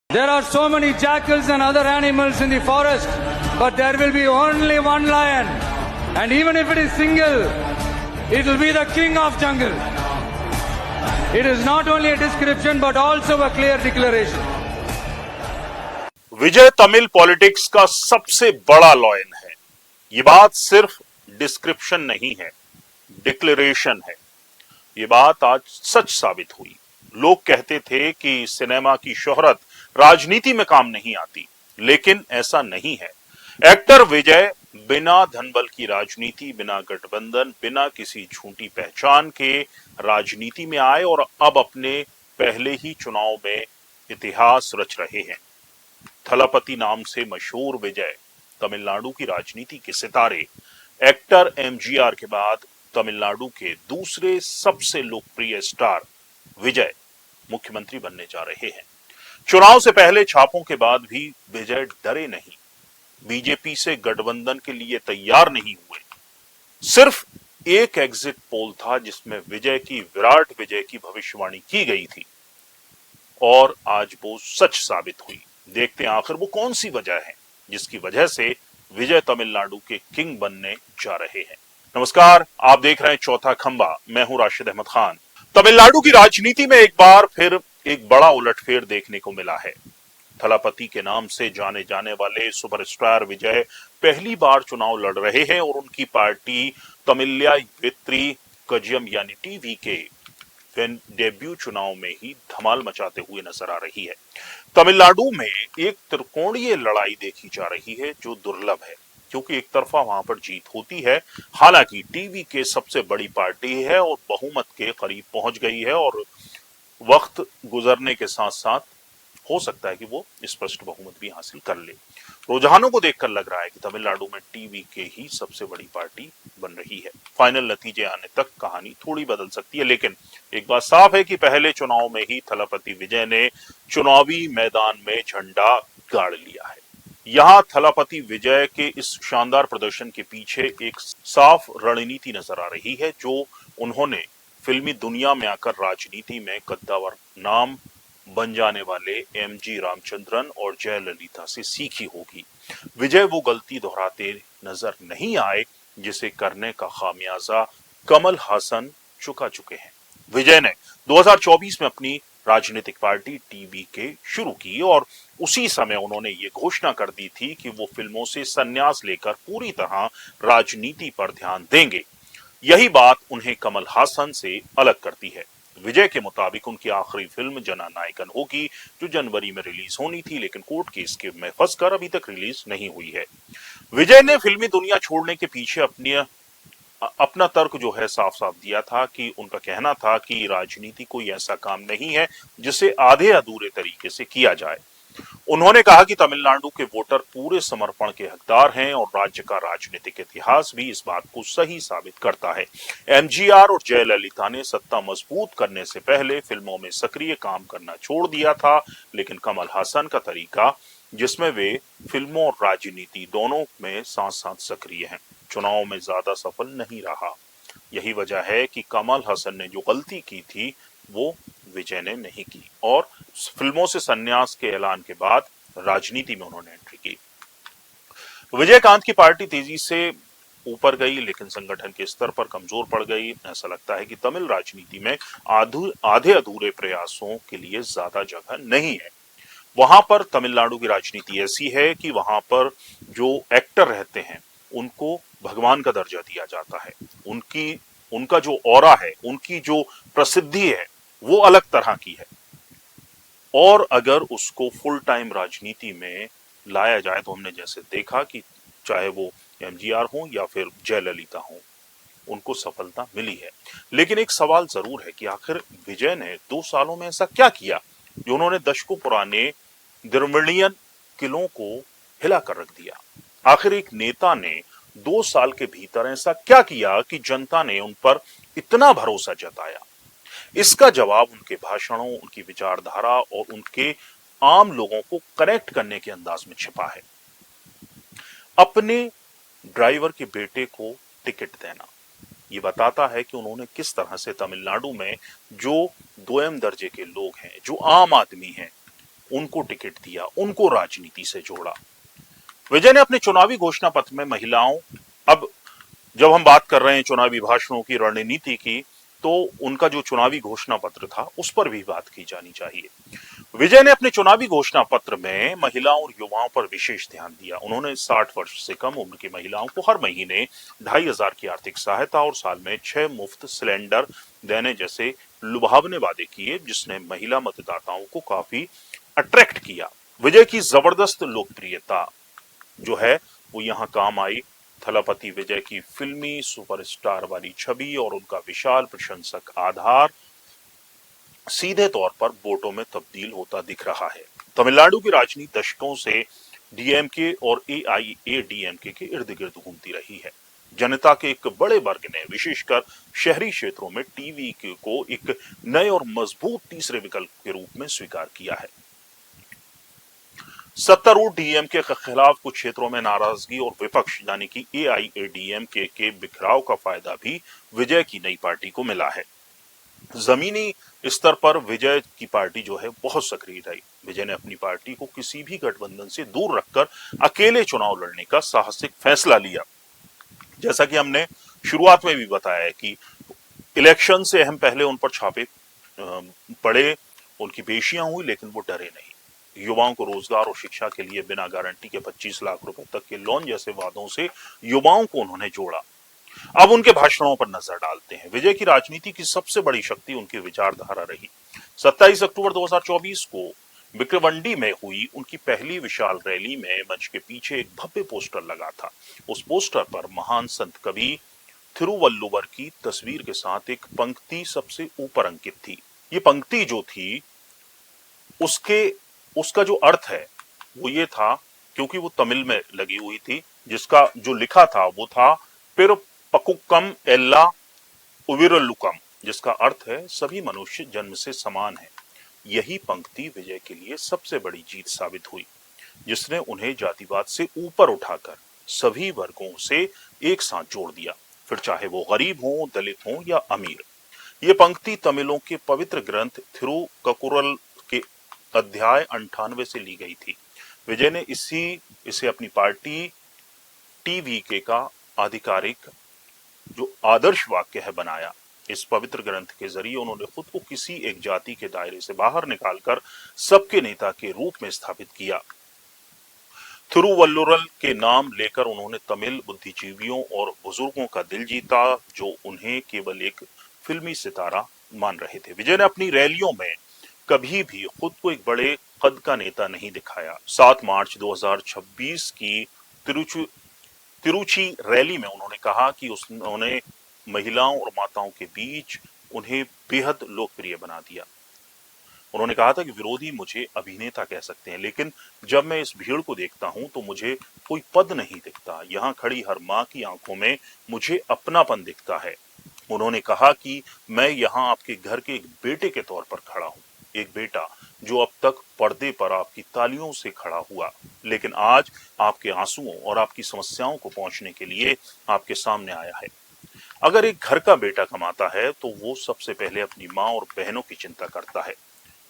There are so many jackals and other animals in the forest, but there will be only one lion. And even if it is single, it will be the king of jungle. It is not only a description, but also a clear declaration. Vijay Tamil politics का सबसे बड़ा lion है। ये बात सिर्फ description नहीं है, declaration है। ये बात आज सच साबित हुई। लोग कहते थे कि सिनेमा की शोहरत राजनीति में काम नहीं आती, लेकिन ऐसा नहीं है। एक्टर विजय बिना धनबल की राजनीति, बिना गठबंधन, बिना किसी झूठी पहचान के राजनीति में आए और अब अपने पहले ही चुनाव में इतिहास रच रहे हैं। थलापति नाम से मशहूर विजय तमिलनाडु की राजनीति के सितारे। एक्टर एमजीआर के बाद तमिलनाडु के दूसरे सबसे लोकप्रिय स्टार विजय मुख्यमंत्री बनने जा रहे हैं। चुनाव से पहले छापों के बाद भी विजय डरे नहीं, बीजेपी से गठबंधन के लिए तैयार नहीं हुए। सिर्फ एक एग्जिट पोल था जिसमें विजय की विराट विजय की भविष्यवाणी की गई थी और आज वो सच साबित हुई। देखते हैं आखिर वो कौन सी वजह है जिसकी वजह से विजय तमिलनाडु के किंग बनने जा रहे हैं। नमस्कार, आप देख रहे हैं चौथा खंबा। मैं हूं राशिद अहमद खान। तमिलनाडु की राजनीति में एक बार फिर एक बड़ा उलटफेर देखने को मिला है। थलापति के नाम से जाने जाने वाले सुपरस्टार विजय पहली बार चुनाव लड़ रहे हैं और उनकी पार्टी तमिल्या वित्री कजियम यानी टीवीके डेब्यू चुनाव में ही धमाल मचाते हुए नजर आ रही है। तमिलनाडु में एक त्रिकोणीय लड़ाई देखी जा रही है जो दुर्लभ है, क्योंकि एक तरफा वहां पर जीत होती है। हालांकि टीवीके सबसे बड़ी पार्टी है और बहुमत के करीब पहुंच गई है और वक्त गुजरने के साथ साथ हो सकता है कि वो स्पष्ट बहुमत भी हासिल कर ले। रुझानों को देखकर लग रहा है कि तमिलनाडु में टीवीके ही सबसे बड़ी पार्टी बन रही है। फाइनल नतीजे आने तक कहानी थोड़ी बदल सकती है, लेकिन एक बात साफ है कि पहले चुनाव में ही थलापति विजय ने चुनावी मैदान में झंडा गाड़ लिया है। यहाँ थलापति विजय के इस शानदार प्रदर्शन के पीछे एक साफ रणनीति नजर आ रही है, जो उन्होंने फिल्मी दुनिया में आकर राजनीति में कद्दावर नाम बन जाने वाले एमजी रामचंद्रन और जयललिता से सीखी होगी। विजय वो गलती दोहराते नजर नहीं आए जिसे करने का खामियाजा कमल हासन चुका चुके हैं। विजय ने 2024 में अपनी राजनीतिक पार्टी टीवीके शुरू की और उसी समय उन्होंने ये घोषणा कर दी थी कि वो फिल्मों से संन्यास लेकर पूरी तरह राजनीति पर ध्यान देंगे। यही बात उन्हें कमल हासन से अलग करती है। विजय के मुताबिक उनकी आखिरी फिल्म जननायकन होगी, जो जनवरी में रिलीज होनी थी, लेकिन कोर्ट केस के में फंसकर अभी तक रिलीज नहीं हुई है। विजय ने फिल्मी दुनिया छोड़ने के पीछे अपना तर्क जो है साफ साफ दिया था कि उनका कहना था कि राजनीति कोई ऐसा काम नहीं है जिसे आधे अधूरे तरीके से किया जाए। उन्होंने कहा कि तमिलनाडु के वोटर पूरे समर्पण के हकदार हैं और राज्य का राजनीतिक इतिहास भी इस बात को सही साबित करता है। एमजीआर और जयललिता ने सत्ता मजबूत करने से पहले फिल्मों में सक्रिय काम करना छोड़ दिया था, लेकिन कमल हासन का तरीका, जिसमें वे फिल्मों और राजनीति दोनों में साथ साथ सक्रिय हैं, चुनाव में ज्यादा सफल नहीं रहा। यही वजह है कि कमल हासन ने जो गलती की थी वो विजय ने नहीं की और फिल्मों से संन्यास के ऐलान के बाद राजनीति में उन्होंने एंट्री की। विजयकांत की पार्टी तेजी से ऊपर गई, लेकिन संगठन के स्तर पर कमजोर पड़ गई। ऐसा लगता है कि तमिल राजनीति में आधे अधूरे प्रयासों के लिए ज्यादा जगह नहीं है। वहां पर तमिलनाडु की राजनीति ऐसी है कि वहां पर जो एक्टर रहते हैं उनको भगवान का दर्जा दिया जाता है। उनका जो ऑरा है, उनकी जो प्रसिद्धि है, वो अलग तरह की है और अगर उसको फुल टाइम राजनीति में लाया जाए तो हमने जैसे देखा कि चाहे वो एमजीआर हो या फिर जयललिता हो, उनको सफलता मिली है। लेकिन एक सवाल जरूर है कि आखिर विजय ने 2 सालों में ऐसा क्या किया जो उन्होंने दशकों पुराने द्रविड़ियन किलों को हिला कर रख दिया। आखिर एक नेता ने 2 साल के भीतर ऐसा क्या किया कि जनता ने उन पर इतना भरोसा जताया। इसका जवाब उनके भाषणों, उनकी विचारधारा और उनके आम लोगों को कनेक्ट करने के अंदाज में छिपा है। अपने ड्राइवर के बेटे को टिकट देना, ये बताता है कि उन्होंने किस तरह से तमिलनाडु में जो दोयम दर्जे के लोग हैं, जो आम आदमी हैं, उनको टिकट दिया, उनको राजनीति से जोड़ा। विजय ने अपने चुनावी घोषणा पत्र में महिलाओं, अब जब हम बात कर रहे हैं चुनावी भाषणों की, रणनीति की, तो उनका जो चुनावी घोषणा पत्र था उस पर भी बात की जानी चाहिए। विजय ने अपने चुनावी घोषणा पत्र में महिलाओं और युवाओं पर विशेष ध्यान दिया। उन्होंने 60 वर्ष से कम उम्र की महिलाओं को हर महीने 2500 की आर्थिक सहायता और साल में 6 मुफ्त सिलेंडर देने जैसे लुभावने वादे किए, जिसने महिला मतदाताओं को काफी अट्रैक्ट किया। विजय की जबरदस्त लोकप्रियता जो है वो यहां काम आई। थलापति विजय की फिल्मी सुपरस्टार वाली छवि और उनका विशाल प्रशंसक आधार सीधे तौर पर वोटों में तब्दील होता दिख रहा है। तमिलनाडु की राजनीति दशकों से डीएमके और एआईएडीएमके के इर्द गिर्द घूमती रही है। जनता के एक बड़े वर्ग ने विशेषकर शहरी क्षेत्रों में टीवी को एक नए और मजबूत तीसरे विकल्प के रूप में स्वीकार किया है। सत्तारूढ़ डीएमके के खिलाफ कुछ क्षेत्रों में नाराजगी और विपक्ष यानी कि एआईएडीएमके के बिखराव का फायदा भी विजय की नई पार्टी को मिला है। जमीनी स्तर पर विजय की पार्टी जो है बहुत सक्रिय रही। विजय ने अपनी पार्टी को किसी भी गठबंधन से दूर रखकर अकेले चुनाव लड़ने का साहसिक फैसला लिया। जैसा कि हमने शुरुआत में भी बताया है कि इलेक्शन से अहम पहले उन पर छापे पड़े, उनकी पेशियां हुई, लेकिन वो डरे नहीं। युवाओं को रोजगार और शिक्षा के लिए बिना गारंटी के 25 लाख रुपए तक के लोन जैसे वादों से युवाओं को उन्होंने जोड़ा। अब उनके भाषणों पर नजर डालते हैं। विजय की राजनीति की सबसे बड़ी शक्ति उनकी विचारधारा रही। 27 अक्टूबर 2024 को विक्रमंडी में हुई उनकी पहली विशाल रैली में मंच के पीछे एक भव्य पोस्टर लगा था। उस पोस्टर पर महान संत कवि थिरुवल्लुवर की तस्वीर के साथ एक पंक्ति सबसे ऊपर अंकित थी। ये पंक्ति जो थी उसका जो अर्थ है वो ये था, क्योंकि वो तमिल में लगी हुई थी, जिसका जो लिखा था वो था पिर पकुक्कम एल्ला उविरलुकम, जिसका अर्थ है सभी मनुष्य जन्म से समान है। यही पंक्ति विजय के लिए सबसे बड़ी जीत साबित हुई, जिसने उन्हें जातिवाद से ऊपर उठाकर सभी वर्गों से एक साथ जोड़ दिया, फिर चाहे वो गरीब हो, दलित हो या अमीर। ये पंक्ति तमिलों के पवित्र ग्रंथ थिरुककुरल के अध्याय 98 से ली गई थी। विजय ने इसे अपनी पार्टी टीवीके का आधिकारिक जो आदर्श वाक्य है बनाया। इस पवित्र ग्रंथ के जरिए उन्होंने खुद को किसी एक जाति के दायरे से बाहर निकालकर सबके नेता के रूप में स्थापित किया। थिरुवल्लुवर के नाम लेकर उन्होंने तमिल बुद्धिजीवियों और बुजुर्गों का दिल जीता, जो उन्हें केवल एक फिल्मी सितारा मान रहे थे। विजय ने अपनी रैलियों में कभी भी खुद को एक बड़े कद का नेता नहीं दिखाया। 7 मार्च 2026 की तिरुचि रैली में उन्होंने कहा कि उन्होंने महिलाओं और माताओं के बीच उन्हें बेहद लोकप्रिय बना दिया। उन्होंने कहा था कि विरोधी मुझे अभिनेता कह सकते हैं, लेकिन जब मैं इस भीड़ को देखता हूं तो मुझे कोई पद नहीं दिखता। यहाँ खड़ी हर माँ की आंखों में मुझे अपनापन दिखता है। उन्होंने कहा कि मैं यहाँ आपके घर के एक बेटे के तौर पर खड़ा हूँ, एक बेटा जो अब तक पर्दे पर आपकी तालियों से खड़ा हुआ, लेकिन आज आपके आंसुओं और आपकी समस्याओं को पहुंचने के लिए आपके सामने आया है। अगर एक घर का बेटा कमाता है तो वो सबसे पहले अपनी माँ और बहनों की चिंता करता है।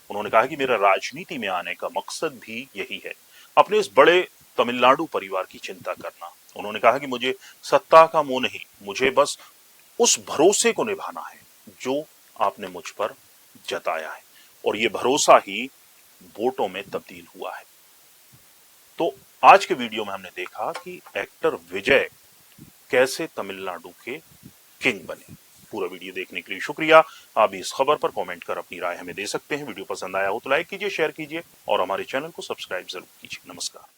उन्होंने कहा कि मेरा राजनीति में आने का मकसद भी यही है, अपने इस बड़े तमिलनाडु परिवार की चिंता करना। उन्होंने कहा कि मुझे सत्ता का मोह नहीं, मुझे बस उस भरोसे को निभाना है जो आपने मुझ पर जताया है, और ये भरोसा ही वोटों में तब्दील हुआ है। तो आज के वीडियो में हमने देखा कि एक्टर विजय कैसे तमिलनाडु के किंग बने। पूरा वीडियो देखने के लिए शुक्रिया। आप भी इस खबर पर कमेंट कर अपनी राय हमें दे सकते हैं। वीडियो पसंद आया हो तो लाइक कीजिए, शेयर कीजिए और हमारे चैनल को सब्सक्राइब जरूर कीजिए। नमस्कार।